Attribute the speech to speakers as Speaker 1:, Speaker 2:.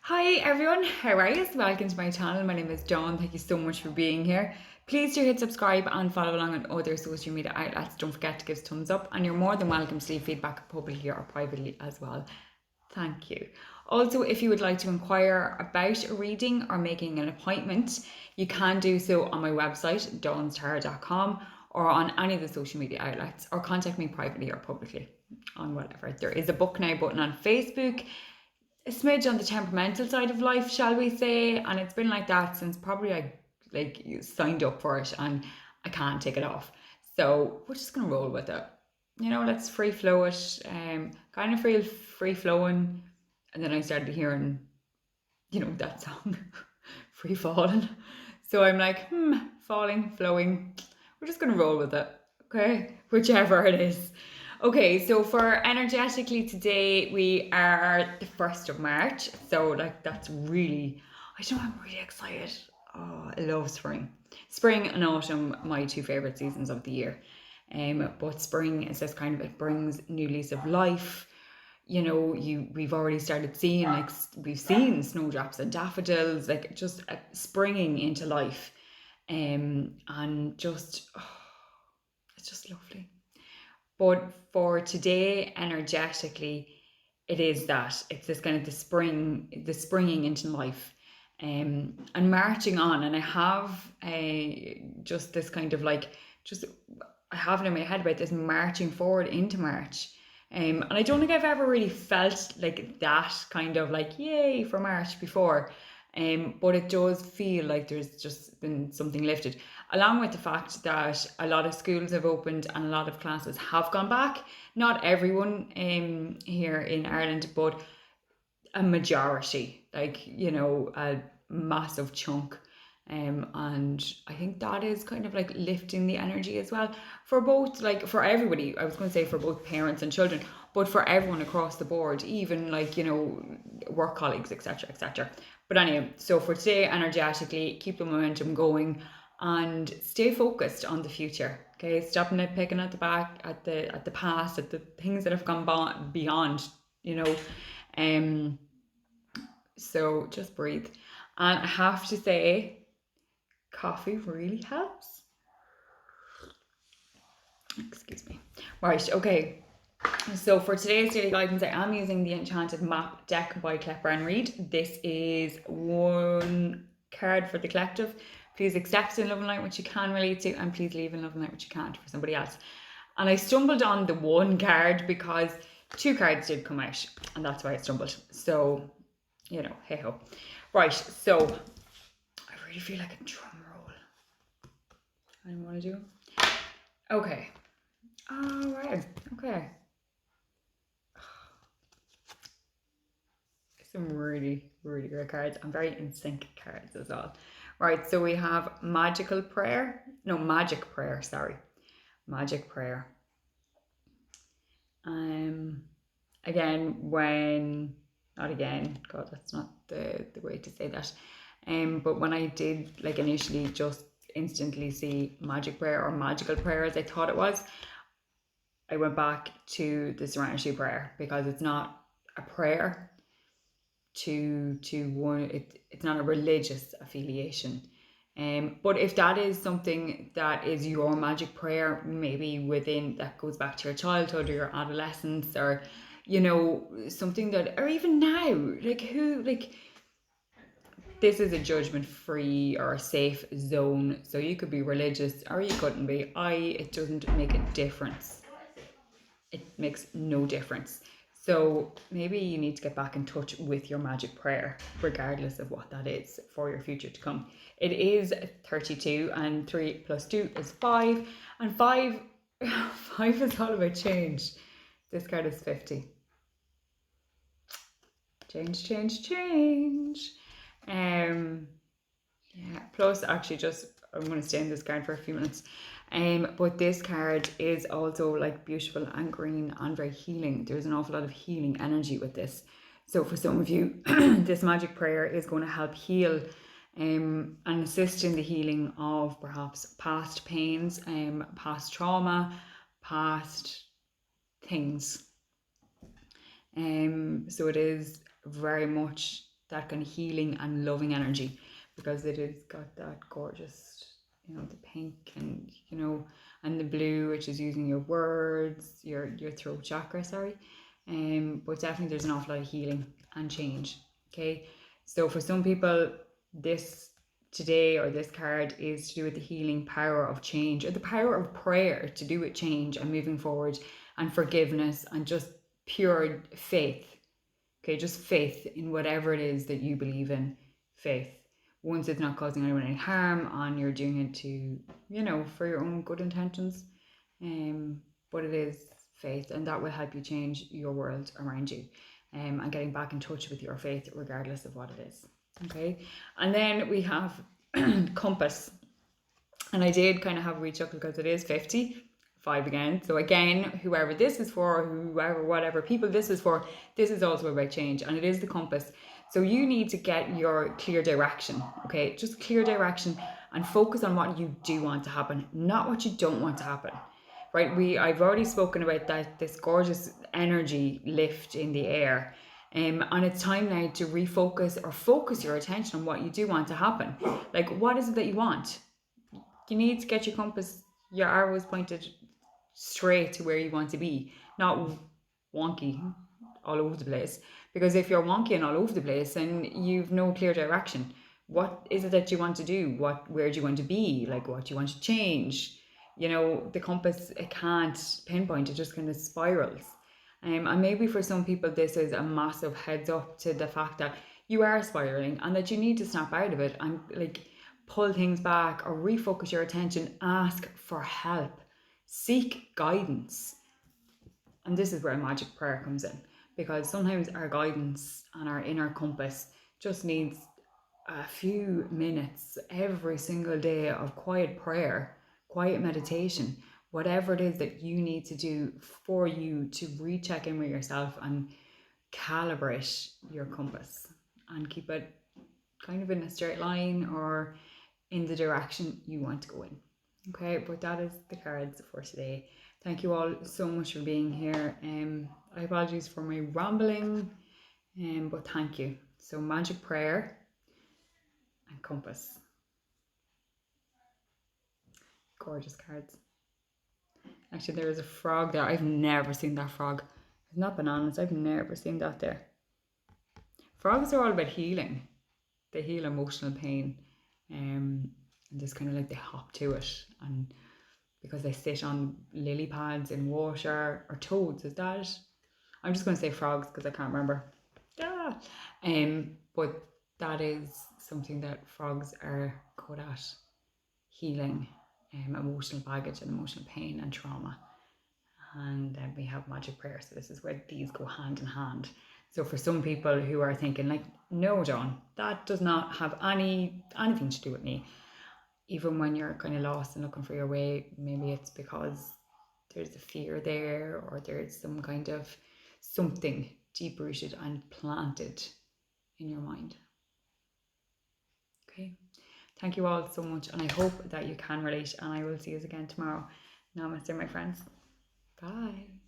Speaker 1: Hi everyone, how are you? Welcome to my channel. My name is Dawn. Thank you so much for being here. Please do hit subscribe and follow along on other social media outlets. Don't forget to give us a thumbs up, and you're more than welcome to leave feedback publicly or privately as well. Thank you. Also, if you would like to inquire about a reading or making an appointment, you can do so on my website, dawnstarot.com, or on any of the social media outlets, or contact me privately or publicly on whatever. There is a book now button on Facebook, a smidge on the temperamental side of life, shall we say, and it's been like that since probably I signed up for it, and I can't take it off. So we're just gonna roll with it. Let's free flow it. Kind of feel free flowing, and then I started hearing, that song, free falling. So I'm like, falling, flowing. We're just gonna roll with it, okay? Whichever it is. Okay, so for energetically today, we are the 1st of March. So, that's really, I'm really excited. Oh, I love spring. Spring and autumn, my two favorite seasons of the year. But spring is this kind of, it brings new lease of life. We've already started seeing, we've seen snowdrops and daffodils, just springing into life. And just, it's just lovely. But for today, energetically, it is that it's this kind of the springing into life, and marching on. And I have just this kind of just I have it in my head about this marching forward into March. And I don't think I've ever really felt like that kind of yay for March before. But it does feel like there's just been something lifted, along with the fact that a lot of schools have opened and a lot of classes have gone back. Not everyone here in Ireland, but a majority, a massive chunk. And I think that is kind of lifting the energy as well for both, for everybody. I was going to say for both parents and children, but for everyone across the board, even work colleagues, etc., etc. But anyway, so for today, energetically, keep the momentum going and stay focused on the future. Okay, stop nitpicking at the back, at the past, at the things that have gone beyond. You know, so just breathe. And I have to say, coffee really helps. Excuse me. Right, okay. So for today's daily guidance, I am using the Enchanted Map deck by Klepper and Reed. This is one card for the collective. Please accept in love and light what you can relate to, and please leave in love and light what you can't for somebody else. And I stumbled on the one card because two cards did come out, and that's why I stumbled. So, hey ho. Right, so I really feel like a drum roll. Anyone want to do? Okay. All right. Okay. Some really, really great cards and very in sync cards as well. Right, so we have Magic Prayer. Sorry. Magic Prayer. Again, God, that's not the way to say that. But when I did initially just instantly see Magic Prayer or Magical Prayer as I thought it was, I went back to the Serenity Prayer because it's not a prayer to one. It's not a religious affiliation. But if that is something that is your magic prayer, maybe within that goes back to your childhood or your adolescence, or something that, or even now, this is a judgment free or safe zone. So you could be religious or you couldn't be. It doesn't make a difference. It makes no difference. So maybe you need to get back in touch with your magic prayer, regardless of what that is, for your future to come. It is 32, and 3 plus 2 is 5, and 5 is all about change. This card is 50. Change, change, change. Yeah, plus actually I'm going to stay in this card for a few minutes. But this card is also beautiful and green and very healing. There's an awful lot of healing energy with this. So for some of you, this magic prayer is going to help heal and assist in the healing of perhaps past pains, past trauma, past things. So it is very much that kind of healing and loving energy, because it has got that gorgeous, you know, the pink and, you know, and the blue, which is using your words, your throat chakra, sorry. But definitely there's an awful lot of healing and change. Okay. So for some people, this today, or this card, is to do with the healing power of change, or the power of prayer to do with change and moving forward, and forgiveness, and just pure faith. Okay, just faith in whatever it is that you believe in. Faith. Once it's not causing anyone any harm, and you're doing it to, you know, for your own good intentions. But it is faith, and that will help you change your world around you. And getting back in touch with your faith, regardless of what it is. Okay, and then we have compass, and I did kind of have a reach up because it is 55 again. So again, whoever this is for, whoever, whatever people this is for, this is also about change, and it is the compass. So you need to get your clear direction. Okay, just clear direction, and focus on what you do want to happen, not what you don't want to happen. Right, I've already spoken about that, this gorgeous energy lift in the air. And it's time now to refocus, or focus your attention on what you do want to happen. Like, what is it that you want? You need to get your compass, your arrows pointed straight to where you want to be, not wonky all over the place. Because if you're wonky and all over the place, then you've no clear direction. What is it that you want to do? Where do you want to be? Like, what do you want to change? You know, the compass, it can't pinpoint, it just kind of spirals. And maybe for some people, this is a massive heads up to the fact that you are spiraling, and that you need to snap out of it, and like pull things back, or refocus your attention, ask for help, seek guidance. And this is where magic prayer comes in, because sometimes our guidance and our inner compass just needs a few minutes every single day of quiet prayer, quiet meditation, whatever it is that you need to do for you to recheck in with yourself and calibrate your compass, and keep it kind of in a straight line, or in the direction you want to go in. Okay, but that is the cards for today. Thank you all so much for being here. I apologize for my rambling, but thank you. So magic prayer and compass. Gorgeous cards. Actually, there is a frog there. I've never seen that frog. It's not bananas. I've never seen that there. Frogs are all about healing. They heal emotional pain. And just kind of like they hop to it, and because they sit on lily pads in water, or toads, is that it? I'm just going to say frogs because I can't remember. Yeah. But that is something that frogs are good at, healing emotional baggage and emotional pain and trauma. And then we have magic prayer. So this is where these go hand in hand. So for some people who are thinking like, no, John, that does not have anything to do with me. Even when you're kind of lost and looking for your way, maybe it's because there's a fear there, or there's some kind of something deep rooted and planted in your mind. Okay. Thank you all so much, and I hope that you can relate, and I will see you again tomorrow. Namaste, my friends. Bye.